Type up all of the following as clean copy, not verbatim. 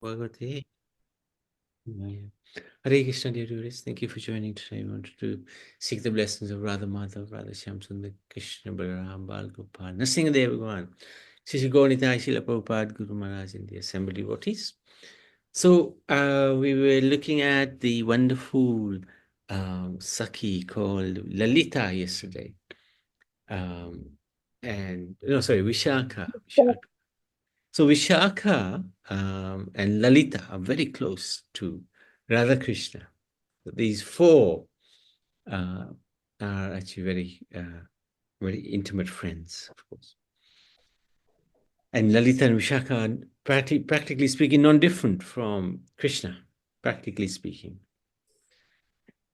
Bhagavate. Yeah. Hare Krishna, dear devotees. Thank you for joining today. I wanted to seek the blessings of Radha Madhav, Radha Shyam Sundar, Krishna, Balaram, Bal Gopal, Nrsimhadev Bhagavan, Shri Gaurnitai, Srila Prabhupada, Guru Maharaj, and the assembled devotees. So we were looking at the wonderful Sakhi called Lalita yesterday. Vishakha. So Vishakha and Lalita are very close to Radha Krishna. So these four are actually very intimate friends, of course. And Lalita and Vishakha are practically speaking non-different from Krishna, practically speaking.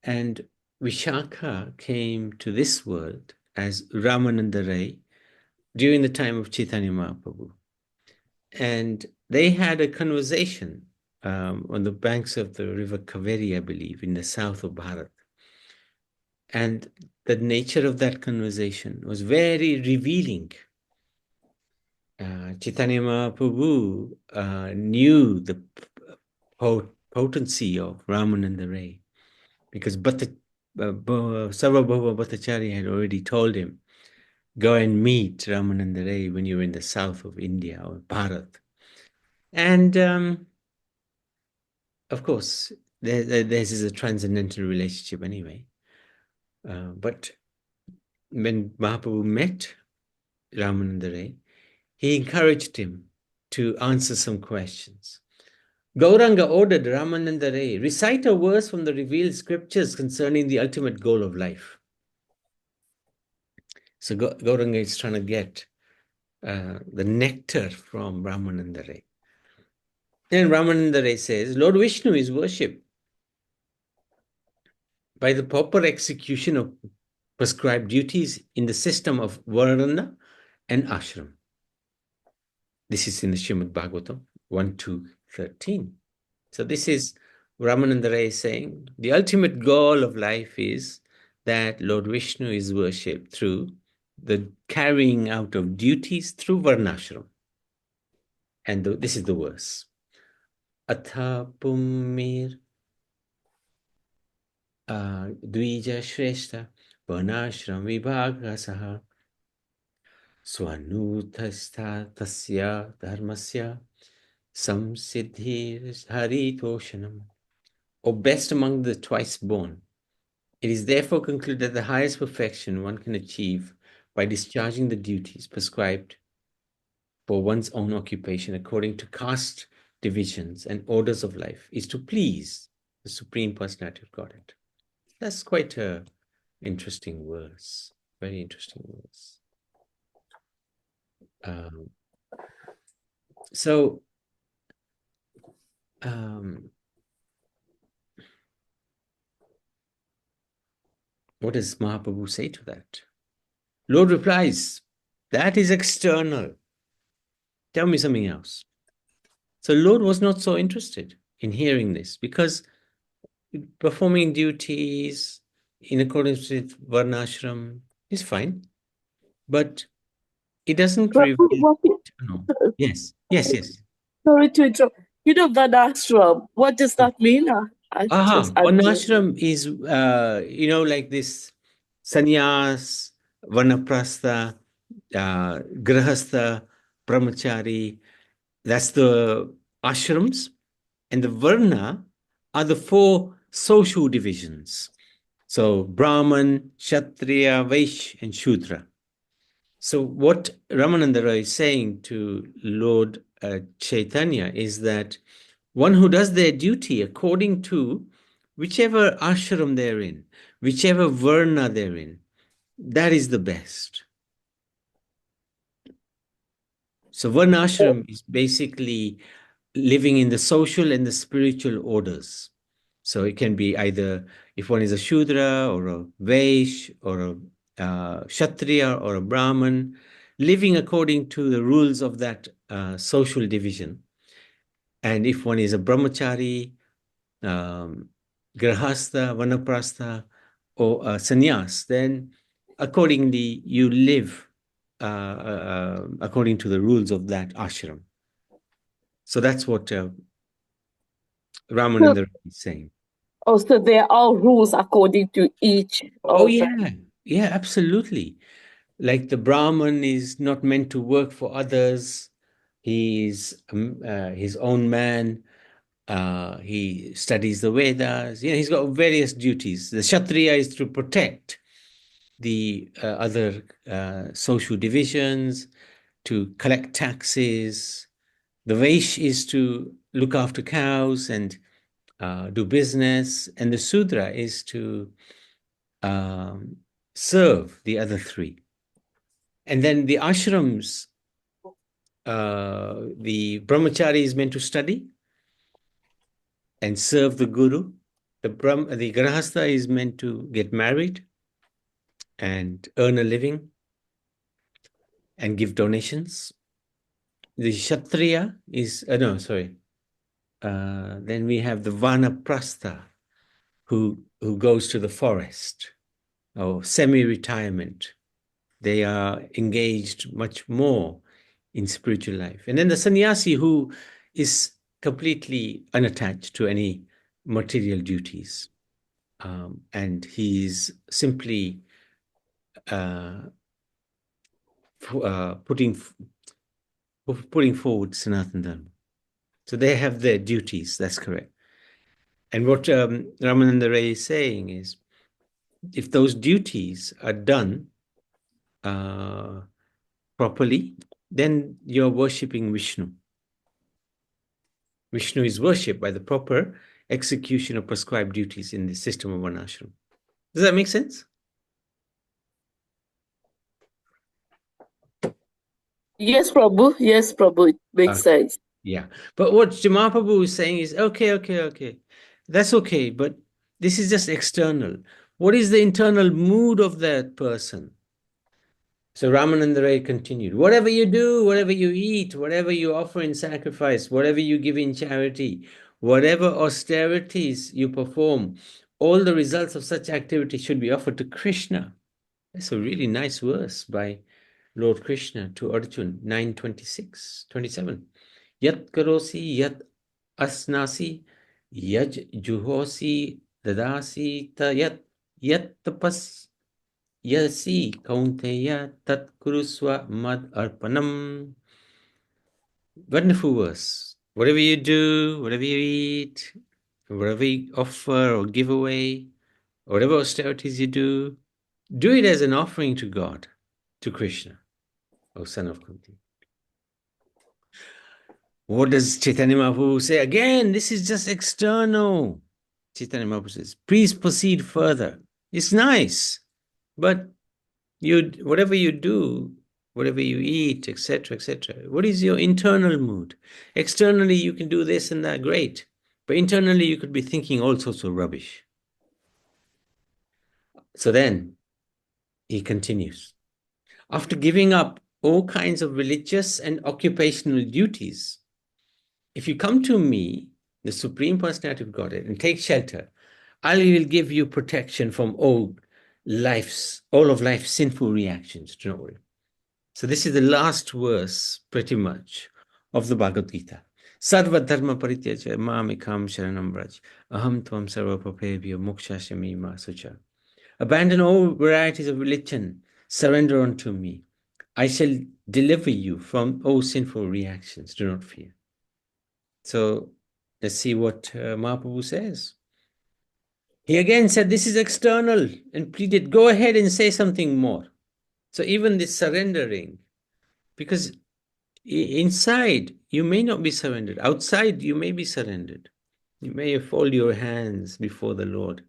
And Vishakha came to this world as Ramananda Rai during the time of Chaitanya Mahaprabhu. And they had a conversation on the banks of the river Kaveri, I believe, in the south of Bharat. And the nature of that conversation was very revealing. Chaitanya Mahaprabhu knew the potency of Ramananda Rai because Sarvabhauma Bhattacharya had already told him, go and meet Ramananda Rai when you're in the south of India or Bharat. And of course, this is a transcendental relationship anyway. But when Mahaprabhu met Ramananda Rai, he encouraged him to answer some questions. Gauranga ordered Ramananda Rai, recite a verse from the revealed scriptures concerning the ultimate goal of life. So Gauranga is trying to get the nectar from Ramananda Rai. Then Ramananda Rai says, Lord Vishnu is worshipped by the proper execution of prescribed duties in the system of Varna and Ashram. This is in the Srimad Bhagavatam 1-13. So this is Ramananda Rai saying, the ultimate goal of life is that Lord Vishnu is worshipped through the carrying out of duties through Varnashram. And this is the verse. Atha Pummir Dvija Shrestha Varnashram Vibhaga Saha Swanutastha Tasya Dharmasya Samsiddhir Haritoshanam. O best among the twice born, it is therefore concluded that the highest perfection one can achieve by discharging the duties prescribed for one's own occupation according to caste divisions and orders of life is to please the Supreme Personality of Godhead. That's quite an interesting verse, very interesting verse. What does Mahaprabhu say to that? Lord replies, that is external. Tell me something else. So Lord was not so interested in hearing this because performing duties in accordance with Varnashram is fine, but it doesn't reveal eternal. Yes. Sorry to interrupt. Varnashram, what does that mean? Varnashram is, like this sannyas, vanaprastha, grahastha, brahmachari. That's the ashrams. And the varna are the four social divisions. So Brahman, Kshatriya, Vaishya, and Shudra. So what Ramananda Roy is saying to Lord Chaitanya is that one who does their duty according to whichever ashram they're in, whichever varna they're in, that is the best. So varnashram is basically living in the social and the spiritual orders. So it can be either if one is a Shudra or a Vaishya or a Kshatriya or a Brahman, living according to the rules of that social division. And if one is a Brahmachari, Grahastha, Vanaprastha, or Sannyas, then accordingly you live according to the rules of that ashram. So that's what So, Ramananda is saying. so there are rules according to each Oh, of them. yeah. Yeah, absolutely. Like the Brahman is not meant to work for others. He's his own man. He studies the Vedas. He's got various duties. The Kshatriya is to protect the other social divisions, to collect taxes. The Vaish is to look after cows and do business. And the Sudra is to um, serve the other three. And then the ashrams, the brahmachari is meant to study and serve the guru. The grahastha is meant to get married and earn a living and give donations. The kshatriya is, no, sorry. Then we have the vanaprastha, who goes to the forest or semi-retirement. They are engaged much more in spiritual life. And then the sannyasi, who is completely unattached to any material duties. And he's simply putting forward Sanatana Dharma. So they have their duties, that's correct. And what Ramananda Ray is saying is, if those duties are done properly, then you're worshipping Vishnu. Vishnu is worshipped by the proper execution of prescribed duties in the system of Varnashram. Does that make sense? Yes, Prabhu. Yes, Prabhu. It makes sense. Yeah. But what Jamaprabhu is saying is, okay. That's okay, but this is just external. What is the internal mood of that person? So Ramananda Ray continued, whatever you do, whatever you eat, whatever you offer in sacrifice, whatever you give in charity, whatever austerities you perform, all the results of such activity should be offered to Krishna. That's a really nice verse by Lord Krishna to Arjun, 9:26, 27. Yat karosi, yat asnasi, yaj juhosi, dadasi, ta yat tapas Yasi Kaunteya Tat Kuruswa Mad Arpanam. Wonderful verse. Whatever you do, whatever you eat, whatever you offer or give away, whatever austerities you do it as an offering to God, to Krishna, O son of Kunti. What does Chaitanya Mahaprabhu say? Again, this is just external. Chaitanya Mahaprabhu says, please proceed further. It's nice, but whatever you do, whatever you eat, etc., what is your internal mood? Externally, you can do this and that, great. But internally, you could be thinking all sorts of rubbish. So then he continues. After giving up all kinds of religious and occupational duties, if you come to me, the Supreme Personality of Godhead, and take shelter, I will give you protection from all of life's sinful reactions. Do not worry. So this is the last verse, pretty much, of the Bhagavad Gita. Sarva dharma parityaja mamikam sharanam vraj. Aham tvam sarva papebhyo mokshashyami ma sucha. Abandon all varieties of religion. Surrender unto me. I shall deliver you from all sinful reactions. Do not fear. So let's see what Mahaprabhu says. He again said, this is external, and pleaded, go ahead and say something more. So even this surrendering, because inside you may not be surrendered, outside you may be surrendered, you may fold your hands before the Lord,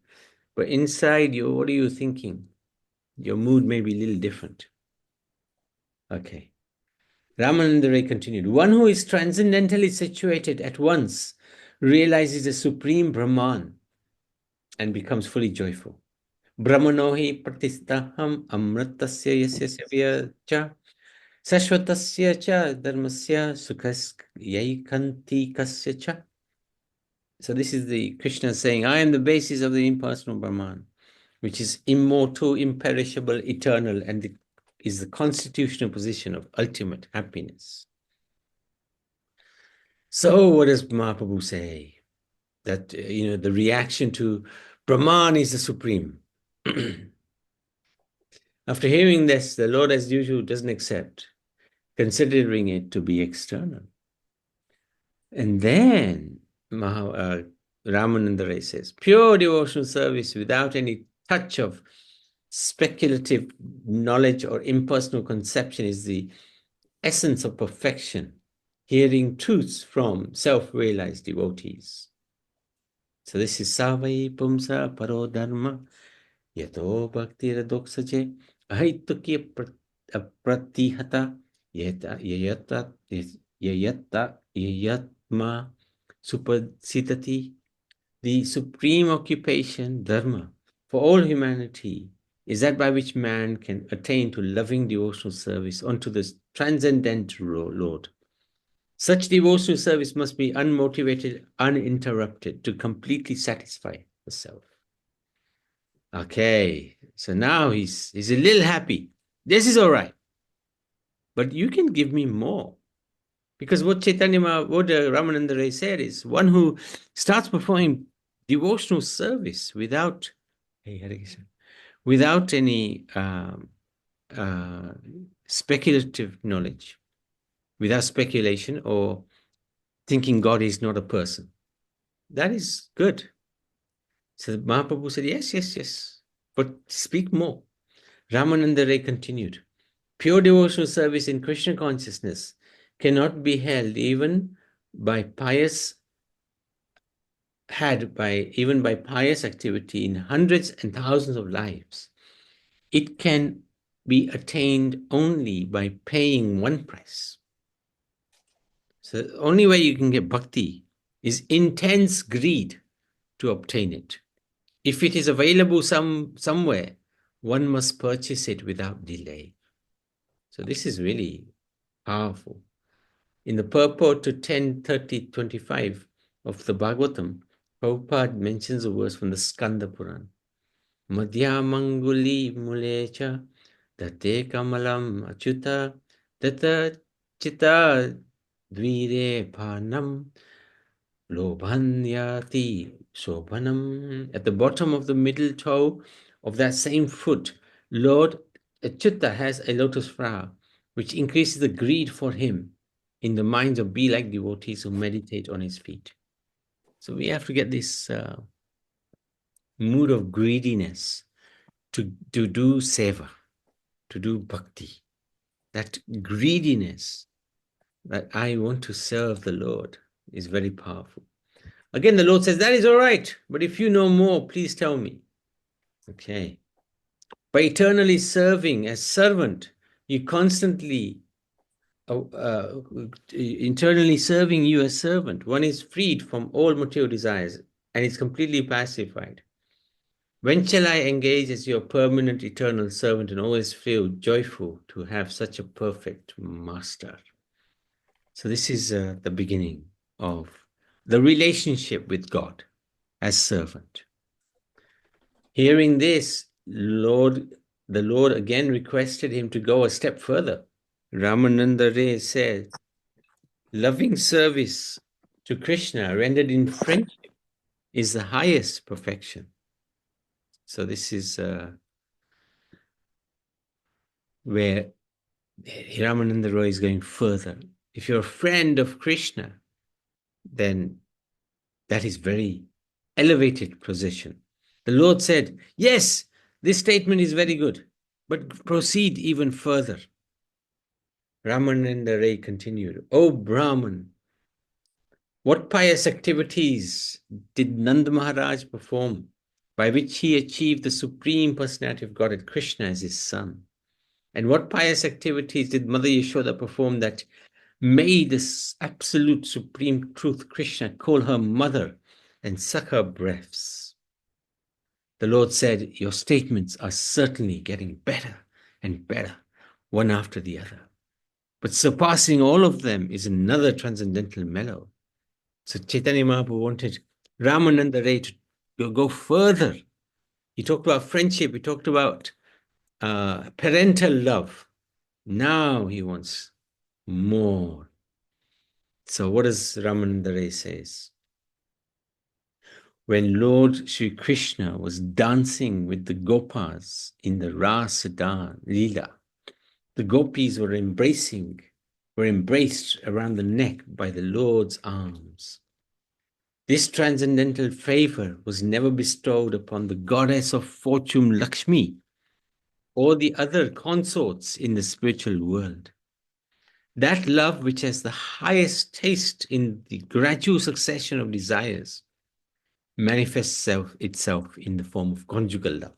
but inside you, what are you thinking? Your mood may be a little different. Okay. Ramananda Ray continued, one who is transcendentally situated at once realizes the supreme Brahman and becomes fully joyful. Brahmanohi pratistaham amritasya yasya cha Sashvatasya cha dharmasya sukhas cha. So this is the Krishna saying, I am the basis of the impersonal Brahman, which is immortal, imperishable, eternal, and is the constitutional position of ultimate happiness. So what does Mahaprabhu say? that, the reaction to Brahman is the supreme. After hearing this, the Lord, as usual, doesn't accept, considering it to be external. And then Ramananda Ray says, pure devotional service without any touch of speculative knowledge or impersonal conception is the essence of perfection, hearing truths from self-realized devotees. So this is Savai Pumsa Paro Dharma Yato Bhakti Radoksache Ahaitukya Pratihata Yayatma Supaditati. The supreme occupation, dharma, for all humanity is that by which man can attain to loving devotional service unto the transcendent Lord. Such devotional service must be unmotivated, uninterrupted, to completely satisfy the self. Okay, so now he's a little happy. This is all right. But you can give me more. Because what Ramananda Ray said is, one who starts performing devotional service without any speculative knowledge, without speculation or thinking God is not a person. That is good. So Mahaprabhu said, yes, but speak more. Ramananda Ray continued, pure devotional service in Krishna consciousness cannot be held even by pious activity in hundreds and thousands of lives. It can be attained only by paying one price. So the only way you can get bhakti is intense greed to obtain it. If it is available somewhere, one must purchase it without delay. So this is really powerful. In the purport to 10:30:25 of the Bhagavatam, Prabhupada mentions a verse from the Skanda Puran. Madhyamanguli mulecha date kamalam achyuta data chita dvire panam lobhanyati shobhanam. At the bottom of the middle toe of that same foot, Lord Achyuta has a lotus flower, which increases the greed for him in the minds of be-like devotees who meditate on his feet. So we have to get this mood of greediness to do seva, to do bhakti. That greediness that I want to serve the Lord is very powerful. Again, the Lord says, that is all right, but if you know more, please tell me. Okay. By eternally serving as servant, you constantly internally serving you as servant, one is freed from all material desires and is completely pacified. When shall I engage as your permanent eternal servant and always feel joyful to have such a perfect master? So this is the beginning of the relationship with God as servant. Hearing this, the Lord again requested him to go a step further. Ramananda Ray said, loving service to Krishna rendered in friendship is the highest perfection. So this is where Ramananda Roy is going further. If you're a friend of Krishna, then that is very elevated position. The Lord said, yes, this statement is very good, but proceed even further. Ramananda Ray continued, O Brahman, what pious activities did Nanda Maharaj perform by which he achieved the Supreme Personality of Godhead, Krishna, as his son? And what pious activities did Mother Yashoda perform that made this absolute supreme truth, Krishna, call her mother and suck her breaths? The Lord said, your statements are certainly getting better and better, one after the other. But surpassing all of them is another transcendental mellow. So Chaitanya Mahaprabhu wanted Ramananda Ray to go further. He talked about friendship. He talked about parental love. Now he wants more. So what does Ramananda Ray says? when Lord Sri Krishna was dancing with the Gopas in the Rasa Leela, the gopis were embraced around the neck by the Lord's arms. This transcendental favor was never bestowed upon the goddess of fortune Lakshmi or the other consorts in the spiritual world. That love which has the highest taste in the gradual succession of desires manifests itself in the form of conjugal love.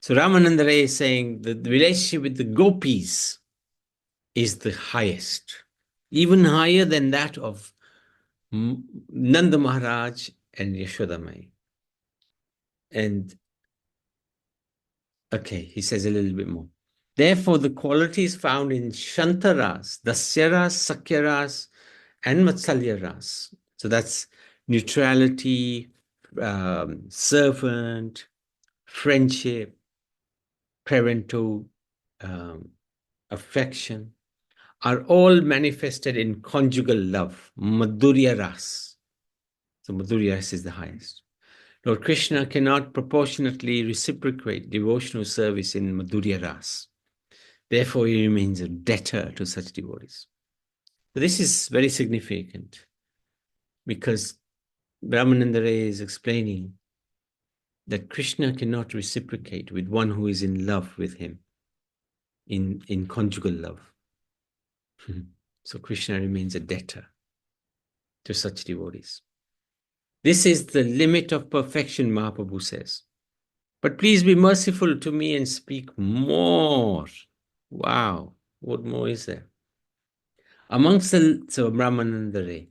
So Ramananda Ray is saying that the relationship with the gopis is the highest, even higher than that of Nanda Maharaj and Yashoda Mai. And okay, he says a little bit more. Therefore, the qualities found in Shantaras, Dasyaras, Sakyaras, and Matsalyaras. So that's neutrality, servant, friendship, parental affection, are all manifested in conjugal love, Madhurya Ras. So Madhurya Ras is the highest. Lord Krishna cannot proportionately reciprocate devotional service in Madhurya Ras. Therefore, he remains a debtor to such devotees. So this is very significant because Brahmananda Ray is explaining that Krishna cannot reciprocate with one who is in love with him, in conjugal love. So Krishna remains a debtor to such devotees. This is the limit of perfection, Mahaprabhu says. But please be merciful to me and speak more. Wow, what more is there? So Brahmananda Ray,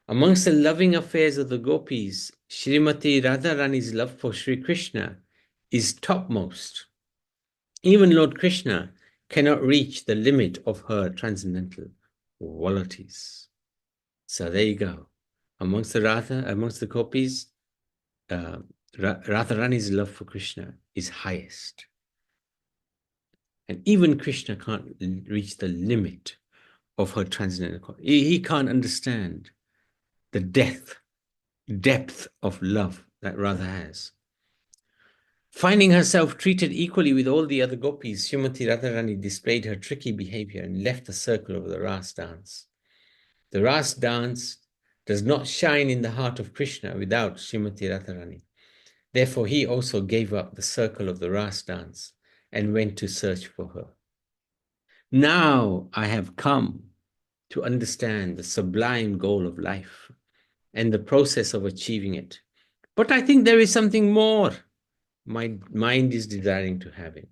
amongst the loving affairs of the gopis, Srimati Radharani's love for Sri Krishna is topmost. Even Lord Krishna cannot reach the limit of her transcendental qualities. So there you go. Amongst the gopis, Radharani's love for Krishna is highest. And even Krishna can't reach the limit of her transcendental quality. He can't understand the depth of love that Radha has. Finding herself treated equally with all the other gopis, Srimati Radharani displayed her tricky behavior and left the circle of the Ras dance. The Ras dance does not shine in the heart of Krishna without Srimati Radharani. Therefore, he also gave up the circle of the Ras dance and went to search for her. Now I have come to understand the sublime goal of life and the process of achieving it. But I think there is something more. My mind is desiring to have it.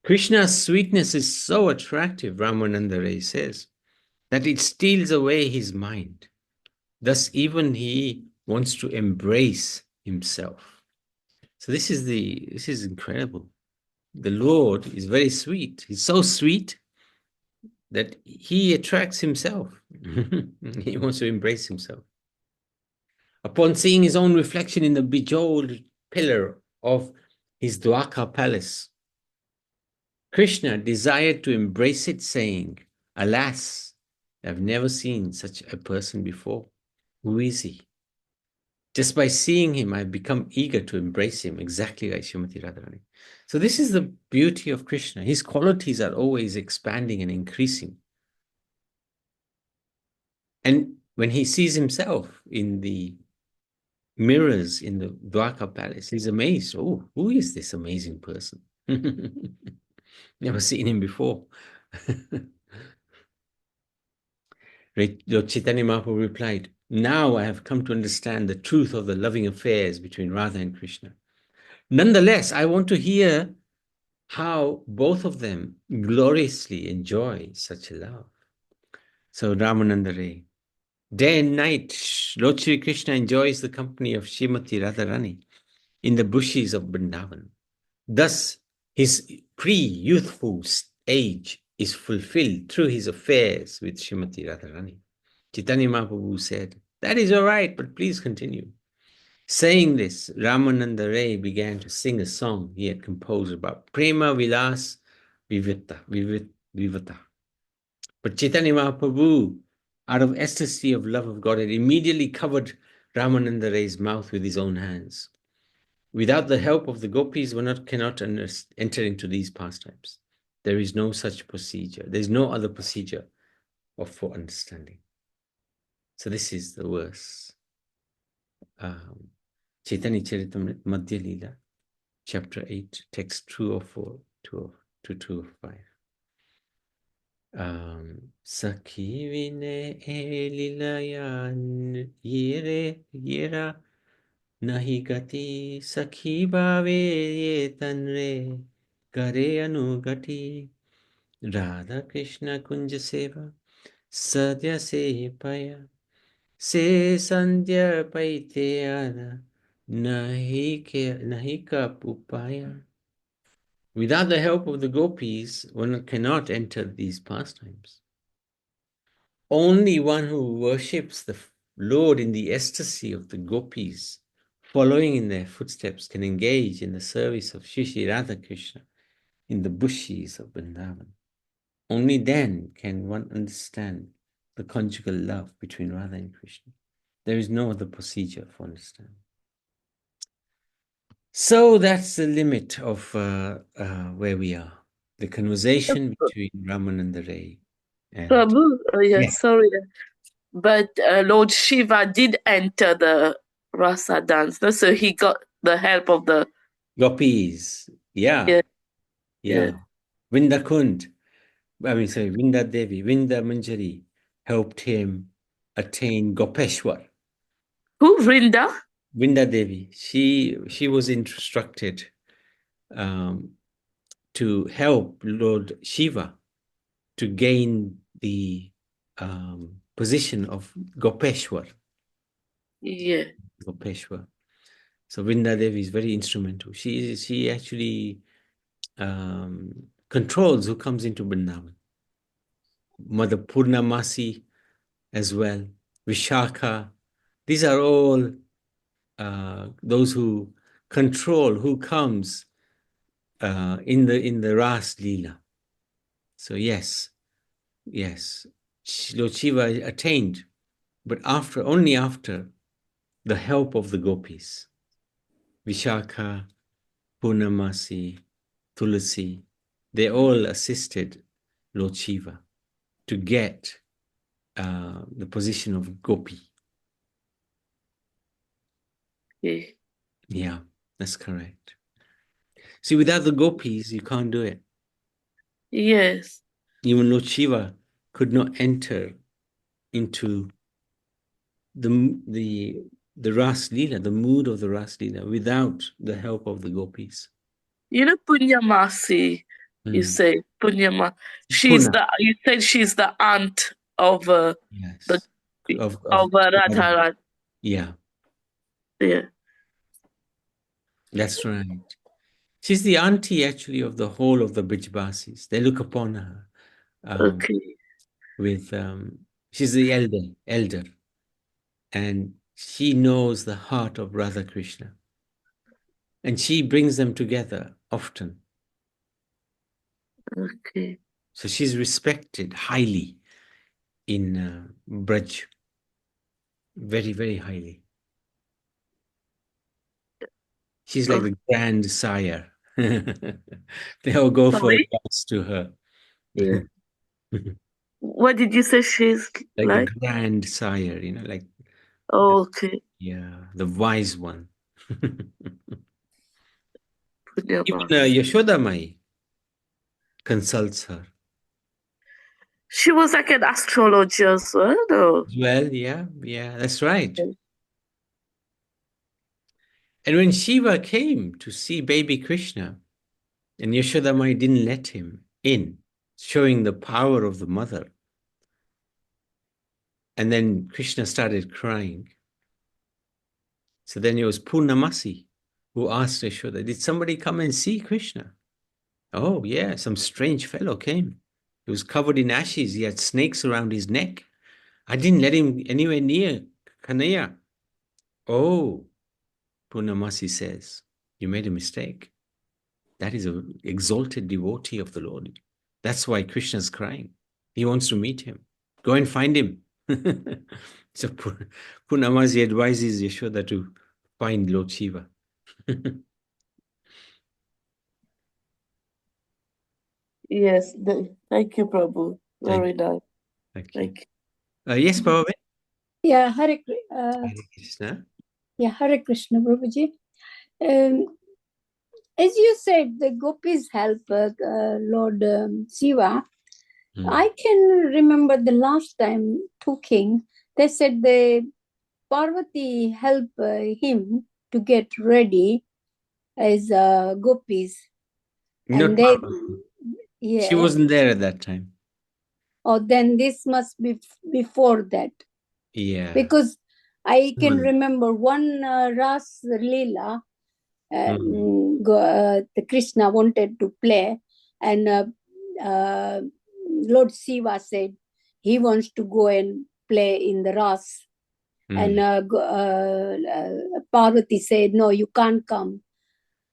Krishna's sweetness is so attractive, Ramananda Ray says, that it steals away his mind. Thus, even he wants to embrace himself. So this is incredible. The Lord is very sweet. He's so sweet that he attracts himself. He wants to embrace himself. Upon seeing his own reflection in the bejeweled pillar of his Dwaka palace, Krishna desired to embrace it, saying, "Alas, I've never seen such a person before. Who is he?" Just by seeing him, I've become eager to embrace him, exactly like Srimati Radharani. So this is the beauty of Krishna. His qualities are always expanding and increasing. And when he sees himself in the mirrors in the Dwarka palace, he's amazed. Oh, who is this amazing person? Never seen him before. Lord Chaitanya Mahaprabhu replied, "Now I have come to understand the truth of the loving affairs between Radha and Krishna. Nonetheless, I want to hear how both of them gloriously enjoy such a love." So Ramananda Ray, day and night, Lord Shri Krishna enjoys the company of Srimati Radharani in the bushes of Vrindavan. Thus, his pre-youthful age is fulfilled through his affairs with Srimati Radharani. Chaitanya Mahaprabhu said, "That is all right, but please continue." Saying this, Ramananda Ray began to sing a song he had composed about Prema Vilas Vivata. But Chaitanya Mahaprabhu, out of ecstasy of love of God, had immediately covered Ramananda raised mouth with his own hands. Without the help of the gopis, one cannot enter into these pastimes. There is no such procedure. There is no other procedure for understanding. So this is the verse. Chaitanya Charitamrita Madhya Leela, chapter 8, text 204 to 205. Sakhi vine elilayan yera nahi gati sakhi bhave ye tanre kare anugati Radha Krishna kunja seva sadya se paya se sandhya paite ara nahi ka upaya. Without the help of the gopis, one cannot enter these pastimes. Only one who worships the Lord in the ecstasy of the gopis, following in their footsteps, can engage in the service of Shri Radha Krishna in the bushes of Vrindavan. Only then can one understand the conjugal love between Radha and Krishna. There is no other procedure for understanding. So that's the limit of where we are. The conversation between Raman and the Ray. Prabhu, sorry. But Lord Shiva did enter the rasa dance, no? So he got the help of the Gopis. Yeah. Vinda Kund. Vinda Devi, Vinda Manjari helped him attain Gopeshwar. Who? Vrinda? Vinda Devi. She was instructed to help Lord Shiva to gain the position of Gopeshwar. Yeah. Gopeshwar. So Vinda Devi is very instrumental. She actually controls who comes into Vrindavan. Mother Purnamasi as well, Vishakha. These are all those who control who comes in the Ras Leela. So yes, Lord Shiva attained, but only after the help of the gopis. Vishakha, Purnamasi, Tulasi, they all assisted Lord Shiva to get the position of gopi. Okay. Yeah, that's correct. See, without the gopis, you can't do it. Yes. Even Lord Shiva could not enter into the Ras Leela, the mood of the Ras Leela, without the help of the gopis. You know Punyamasi, you say Punyama. You said she's the aunt of yes. Of Radharani. Yeah. Yeah. That's right. She's the auntie actually of the whole of the Brijbasis. They look upon her Okay. with she's the elder, and she knows the heart of Radha Krishna, and she brings them together often. Okay. So she's respected highly in Braj, very, very highly. She's like the grand sire. They all go for a dance to her. Yeah. What did you say she's Like like? the grand sire, like Okay. the wise one. Even Punyamasi. Yashoda Mai consults her. She was like an astrologer as well, though. Well, yeah, that's right. And when Shiva came to see baby Krishna, and Yashoda Mai didn't let him in, showing the power of the mother. And then Krishna started crying. So then it was Purnamasi who asked Yashoda, did somebody come and see Krishna? Oh, yeah, some strange fellow came. He was covered in ashes. He had snakes around his neck. I didn't let him anywhere near Kanaya. Oh, Purnamasi says, you made a mistake. That is an exalted devotee of the Lord. That's why Krishna's crying. He wants to meet him. Go and find him. So Purnamasi advises Yashoda to find Lord Shiva. Yes, thank you, Prabhu. Thank Very nice. Thank you. Thank you. Yes, Baba. Yeah, Hare Krishna. yeah, Hare Krishna, Prabhuji. As you said, the gopis help Lord Shiva. I can remember the last time talking, they said the Parvati helped him to get ready as gopis. Not And they, Parvati. yeah. She wasn't there at that time. Oh, then this must be before that. Yeah. Because I can remember one Ras Leela, the Krishna wanted to play, and Lord Shiva said he wants to go and play in the Ras. And Parvati said, no, you can't come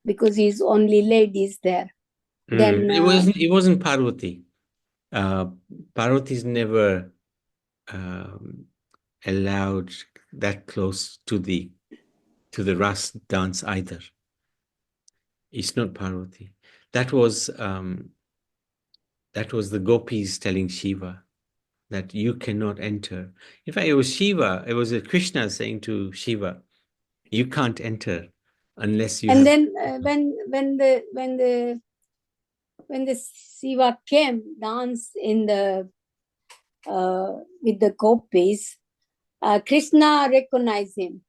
because he's only ladies there. Then it wasn't Parvati. Parvati's never allowed that close to the Ras dance either. It's not Parvati. That was the gopis telling Shiva that you cannot enter. In fact, it was Shiva. It was Krishna saying to Shiva, "You can't enter unless you." And then when the Shiva came dance in the with the gopis, Krishna recognized him.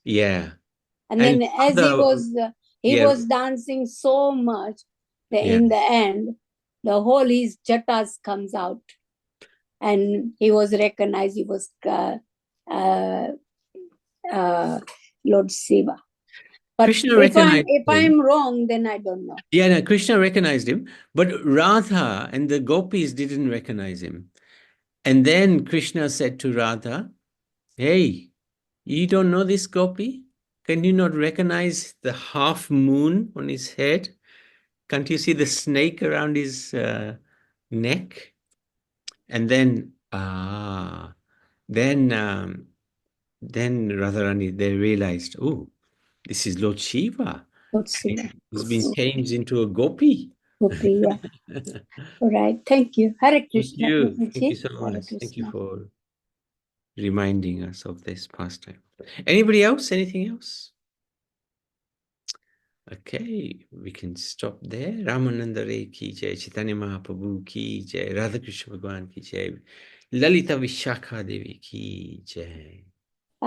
Yeah. And then as he was dancing so much that in the end, the whole his jatas comes out. And he was recognized, he was Lord Shiva. But Krishna if I'm wrong, then I don't know. Yeah, no, Krishna recognized him, but Radha and the gopis didn't recognize him. And then Krishna said to Radha, "Hey, you don't know this gopi? Can you not recognize the half moon on his head? Can't you see the snake around his neck?" And then, then Radharani, they realized, oh, this is Lord Shiva. Lord Shiva. He's been changed into a gopi. Gopi, yeah. All right. Thank you. Hare Krishna. Thank you so much. Thank you for reminding us of this pastime. Anybody else? Anything else? Okay, we can stop there. Ramananda Ray ki jai, Chaitanya Mahaprabhu ki jai, Radha Krishna Bhagwan ki jai, Lalita Vishakha Devi ki jai.